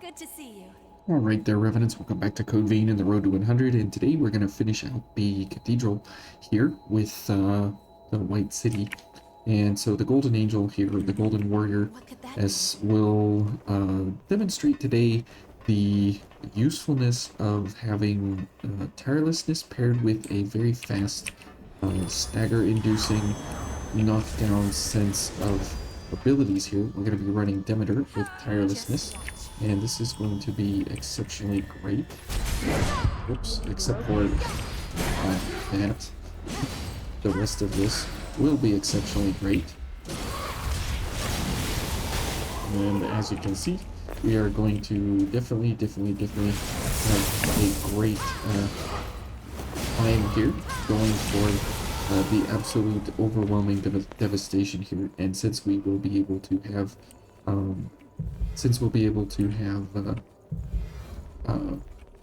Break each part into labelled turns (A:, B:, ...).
A: Good to see you.
B: Alright there, Revenants, welcome back to Code Vein and the Road to 100, and today we're going to finish out the Cathedral here with the White City. And so the Golden Angel here, the Golden Warrior,
A: What could that
B: as will demonstrate today the usefulness of having tirelessness paired with a very fast, stagger-inducing, knockdown sense of abilities here. We're going to be running Demeter with tirelessness.
A: Just watch.
B: And this is going to be exceptionally great. Oops, except for that. The rest of this will be exceptionally great. And as you can see, we are going to definitely have a great time here, going for the absolute overwhelming devastation here. And since we will be able to have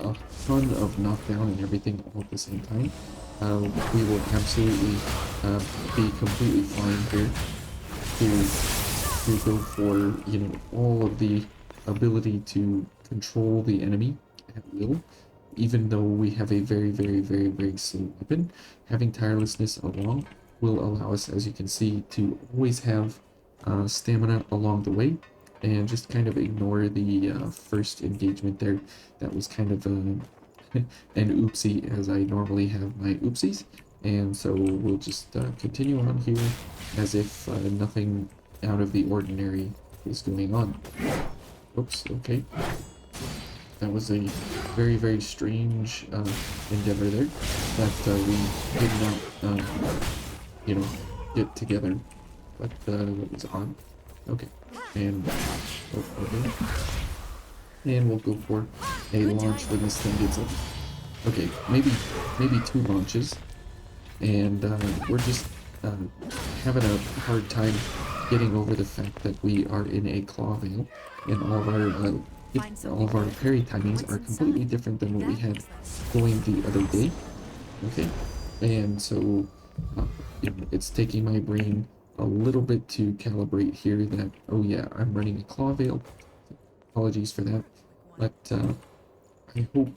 B: a ton of knockdown and everything all at the same time, we will absolutely be completely fine here to go for, you know, all of the ability to control the enemy at will. Even though we have a very slow weapon, having tirelessness along will allow us, as you can see, to always have stamina along the way, and just kind of ignore the first engagement there. That was kind of an oopsie, as I normally have my oopsies. And so we'll just continue on here as if nothing out of the ordinary is going on. Oops, okay. That was a very strange endeavor there that we did not, you know, get together. But what was on? Okay, and okay, and we'll go for a launch when this thing gets up. Okay, maybe two launches, and we're just having a hard time getting over the fact that we are in a claw veil, and all of our parry timings are completely different than what we had going the other day. Okay, and so you know, it's taking my brain a little bit to calibrate here that, oh yeah, I'm running a claw veil. Apologies for that, but I hope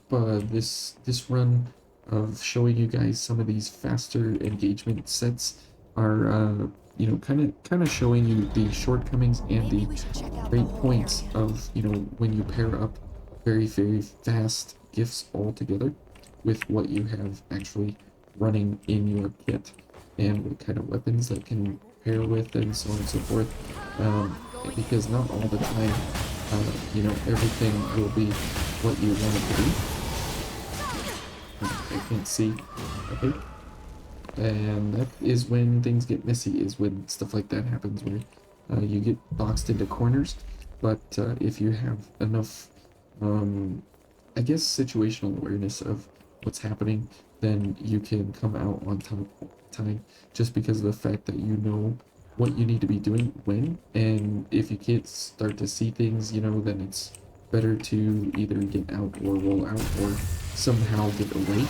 B: this run of showing you guys some of these faster engagement sets are you know, kind of showing you the shortcomings and
A: Maybe
B: the
A: we should check out the
B: great
A: whole
B: points
A: area.
B: of, you know, when you pair up very fast gifts all together with what you have actually running in your kit, and what kind of weapons that can pair with, and so on and so forth. Because not all the time, you know, everything will be what you want it to be. I can't see. Okay. And that is when things get messy, is when stuff like that happens, where you get boxed into corners. But if you have enough, I guess, situational awareness of what's happening, then you can come out on top all the time, just because of the fact that you know what you need to be doing when. And if you can't start to see things, you know, then it's better to either get out or roll out or somehow get away.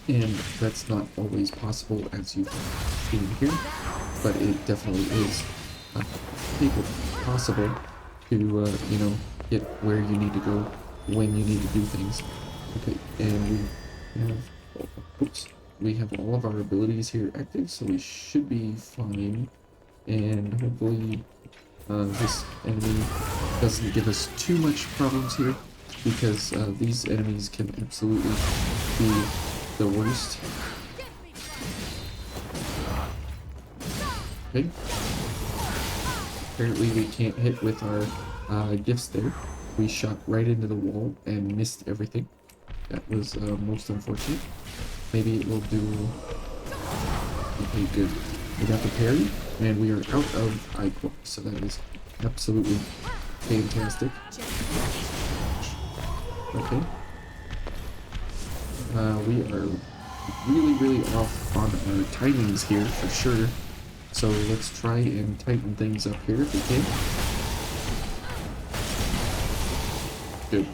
B: And that's not always possible, as you've seen here, but it definitely is possible to, you know, get where you need to go when you need to do things. Okay, and we have, oops, we have all of our abilities here active, so we should be fine. And hopefully this enemy doesn't give us too much problems here, because these enemies can absolutely be the worst. Okay. Apparently we can't hit with our gifts there. We shot right into the wall and missed everything. That was most unfortunate. Maybe it will do... Okay, good. We got the parry, and we are out of ichor, so that is absolutely fantastic. Okay. We are really off on our timings here for sure. So let's try and tighten things up here if we can. Good.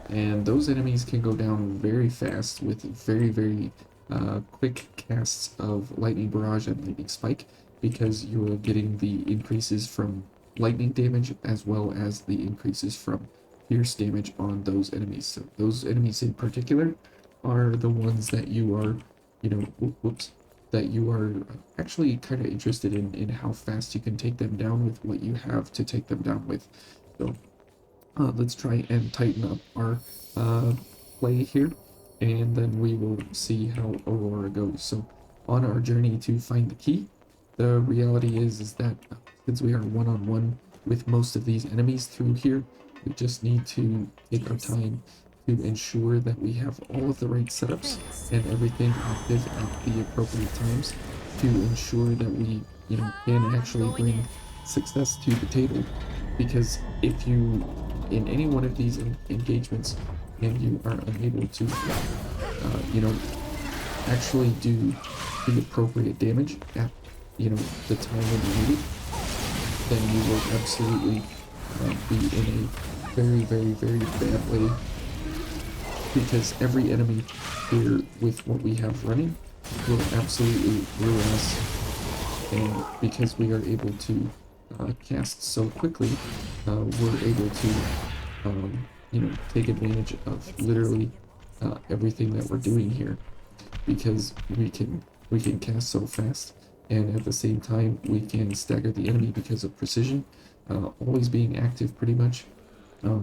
B: And those enemies can go down very fast with very quick casts of Lightning Barrage and Lightning Spike, because you are getting the increases from lightning damage as well as the increases from pierce damage on those enemies. So those enemies in particular are the ones that you are, you know, whoops, that you are actually kind of interested in how fast you can take them down with what you have to take them down with. So let's try and tighten up our play here, and then we will see how Aurora goes. So on our journey to find the key, the reality is that since we are one-on-one with most of these enemies through here, we just need to take our time to ensure that we have all of the right setups and everything active at the appropriate times to ensure that we, you know, can actually bring success to the table. Because if you, in any one of these engagements, and you are unable to, you know, actually do the appropriate damage at, you know, the time when you need it, then you will absolutely be in a very, very, very bad way. Because every enemy here with what we have running will absolutely ruin us. And because we are able to cast so quickly, we're able to, you know, take advantage of literally everything that we're doing here. Because we can cast so fast, and at the same time we can stagger the enemy because of precision, always being active pretty much.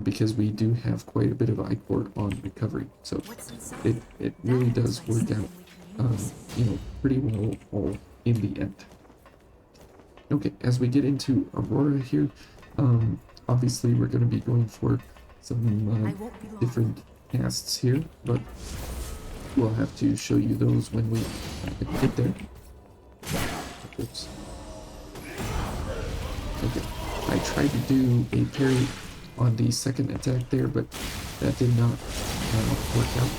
B: Because we do have quite a bit of ichor on recovery, so it really does work out, you know, pretty well all in the end. Okay, as we get into Aurora here, obviously we're going to be going for some different casts here, but we'll have to show you those when we get there. Oops. Okay, I tried to do a parry on the second attack there, but that did not work out.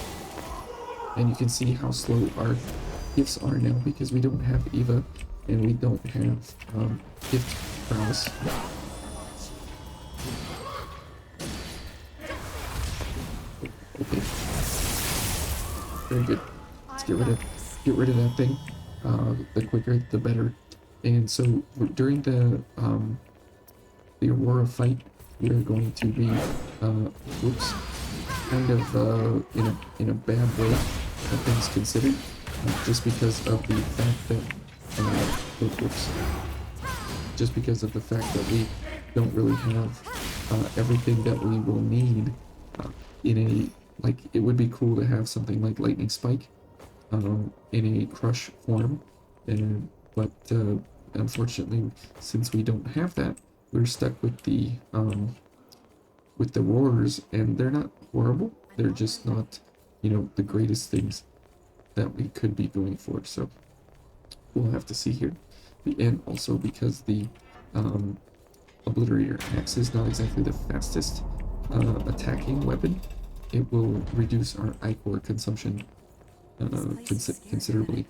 B: And you can see how slow our gifts are now because we don't have Eva and we don't have gift prowess. Okay, very good. Let's get rid of that thing. The quicker, the better. And so during the Aurora fight, we're going to be, whoops, kind of in a bad way, all things considered, just because of the fact that, whoops, just because of the fact that we don't really have everything that we will need in a, like, it would be cool to have something like Lightning Spike in a crush form, but unfortunately, since we don't have that, we're stuck with the roars, and they're not horrible. They're just not, you know, the greatest things that we could be going for. So we'll have to see here. And also because the Obliterator Axe is not exactly the fastest attacking weapon, it will reduce our ichor consumption considerably.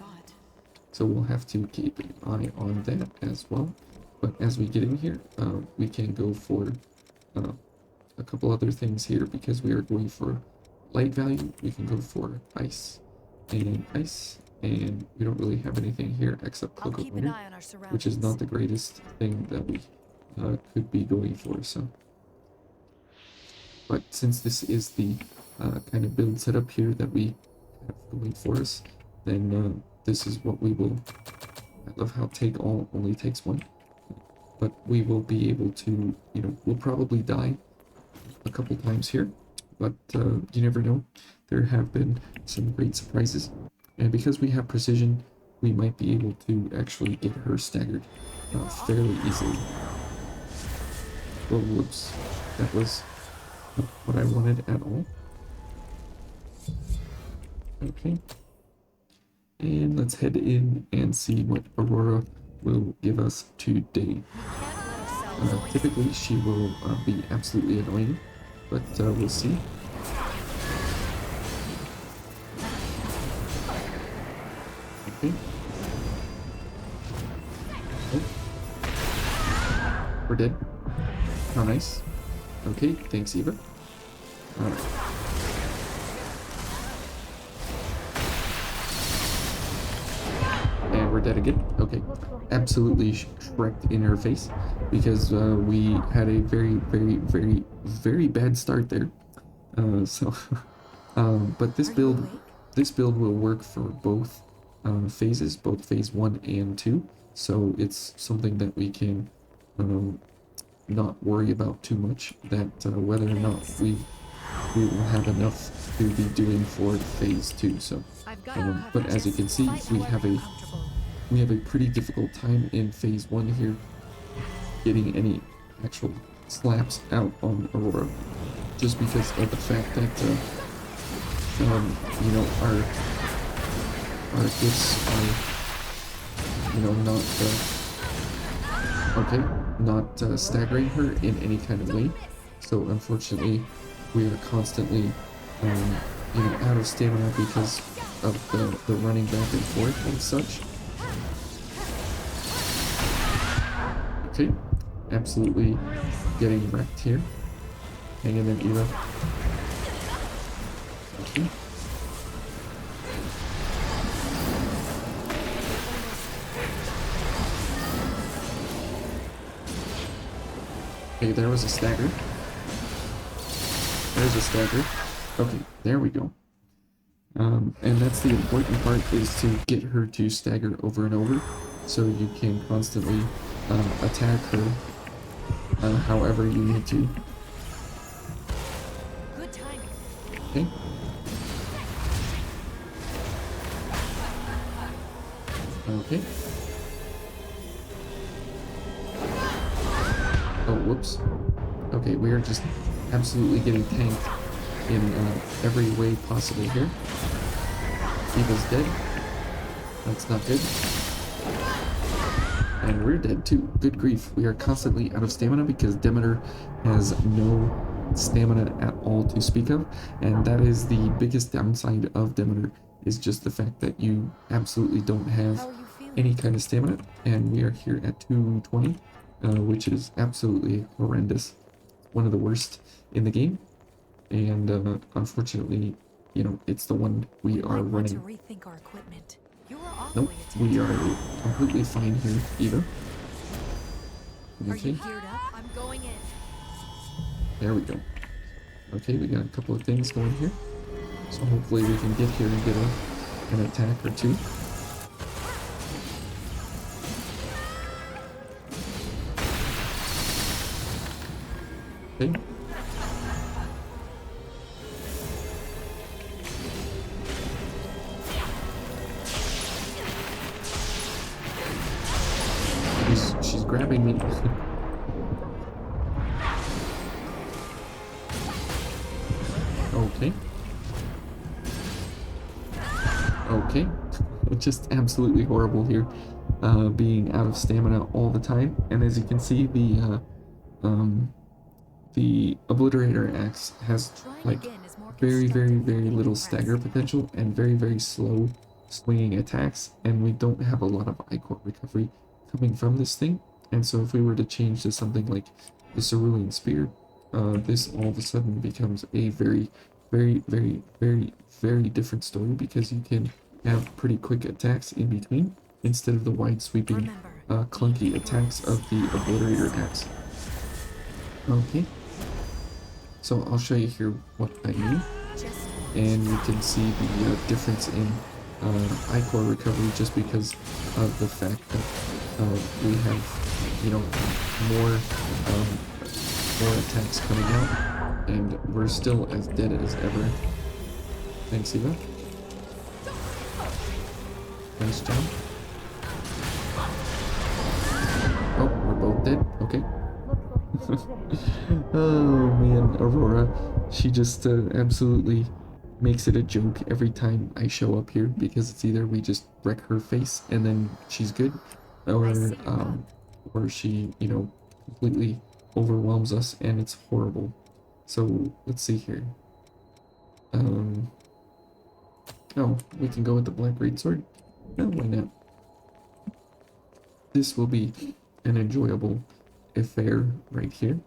B: So we'll have to keep an eye on that as well. But as we get in here, we can go for a couple other things here because we are going for light value. We can go for ice, and we don't really have anything here except Cloak of Winter, which is not the greatest thing that we could be going for. So, but since this is the kind of build setup here that we have going for us, then this is what we will. I love how take all only takes one. But we will be able to, you know, we'll probably die a couple times here, but you never know. There have been some great surprises, and because we have precision, we might be able to actually get her staggered fairly easily. Oh, whoops. That was not what I wanted at all. Okay. And let's head in and see what Aurora will give us today. Typically she will be absolutely annoying, but we'll see. Okay. Oh. We're dead. How nice. Okay, thanks Eva. Alright. And we're we're dead again. Okay, absolutely wrecked in her face because we had a very, very, very, very bad start there. So, but this build will work for both phases, both phase 1 and 2. So it's something that we can um, not worry about too much. That whether or not we will have enough to be doing for phase 2. So, but as you can see, we have a pretty difficult time in phase 1 here, getting any actual slaps out on Aurora, just because of the fact that you know, our gifts are, you know, not okay, not staggering her in any kind of way. So unfortunately, we are constantly, you know, out of stamina because of the running back and forth and such. Okay, absolutely getting wrecked here. Hang in there, Eva. Okay. Okay, there was a stagger. There's a stagger. Okay, there we go. And that's the important part, is to get her to stagger over and over, so you can constantly attack her however you need to. Okay. Okay. Oh, whoops. Okay, we are just absolutely getting tanked in every way possible here. Eva's dead. That's not good. And we're dead too. Good grief. We are constantly out of stamina because Demeter has no stamina at all to speak of. And that is the biggest downside of Demeter, is just the fact that you absolutely don't have any kind of stamina. And we are here at 220, which is absolutely horrendous. One of the worst in the game. And unfortunately, you know, it's the one we are running. Nope, we are completely fine here, Eva. Okay. There we go. Okay, we got a couple of things going here. So hopefully we can get here and get an attack or two. Okay. She's grabbing me. Okay. Okay. Just absolutely horrible here. Being out of stamina all the time. And as you can see, the Obliterator Axe has like very, very, very little stagger potential and very, very slow swinging attacks, and we don't have a lot of ichor recovery coming from this thing. And so if we were to change to something like the Cerulean Spear, this all of a sudden becomes a very, very, very, very, very different story, because you can have pretty quick attacks in between instead of the wide sweeping, clunky attacks of the Obliterator Axe. Okay. So I'll show you here what I mean, and you can see the difference in ichor recovery, just because of the fact that we have, you know, more attacks coming out, and we're still as dead as ever. Thanks, Eva. Nice job. Oh, we're both dead. Okay. Oh man, Aurora, she just absolutely makes it a joke every time I show up here, because it's either we just wreck her face and then she's good, or she, you know, completely overwhelms us and it's horrible. So let's see here. Oh, we can go with the Black Greatsword. No, why not? This will be an enjoyable affair right here.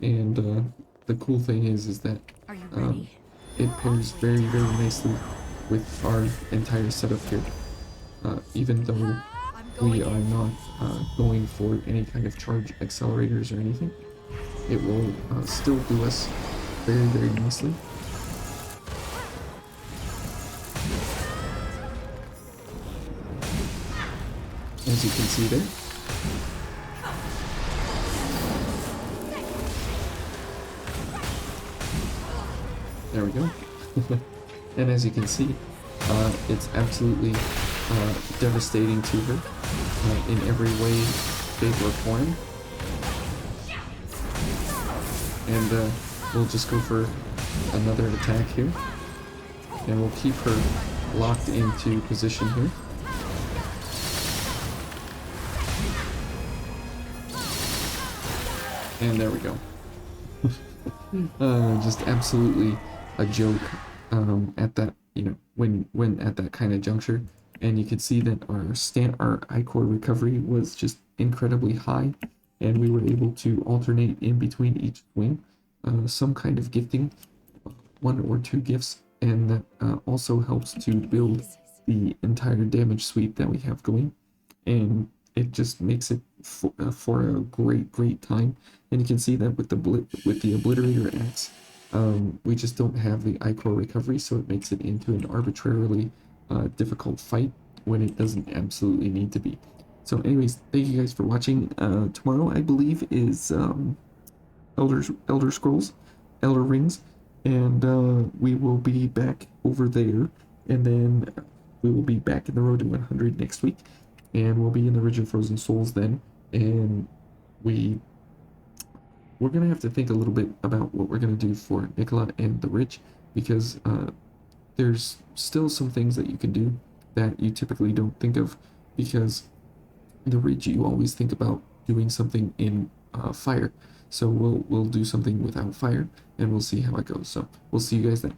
B: And the cool thing is that it pairs very, very nicely with our entire setup here. Even though we are not going for any kind of charge accelerators or anything. It will still do us very, very nicely. As you can see there. There we go. And as you can see, it's absolutely devastating to her in every way, shape, or form. And we'll just go for another attack here. And we'll keep her locked into position here. And there we go. Just absolutely a joke at that, when at that kind of juncture. And you can see that our ichor recovery was just incredibly high, and we were able to alternate in between each swing some kind of gifting, 1 or 2 gifts, and that also helps to build the entire damage suite that we have going, and it just makes it for a great time. And you can see that with the Obliterator Axe, we just don't have the ichor recovery, so it makes it into an arbitrarily difficult fight when it doesn't absolutely need to be. So anyways, thank you guys for watching. Tomorrow, I believe, is Elder Scrolls, Elder Rings, and we will be back over there, and then we will be back in the road to 100 next week, and we'll be in the Ridge of Frozen Souls then, and we're gonna have to think a little bit about what we're gonna do for Nicola and the Ridge, because there's still some things that you can do that you typically don't think of, because the Ridge you always think about doing something in fire. So we'll do something without fire, and we'll see how it goes. So we'll see you guys then.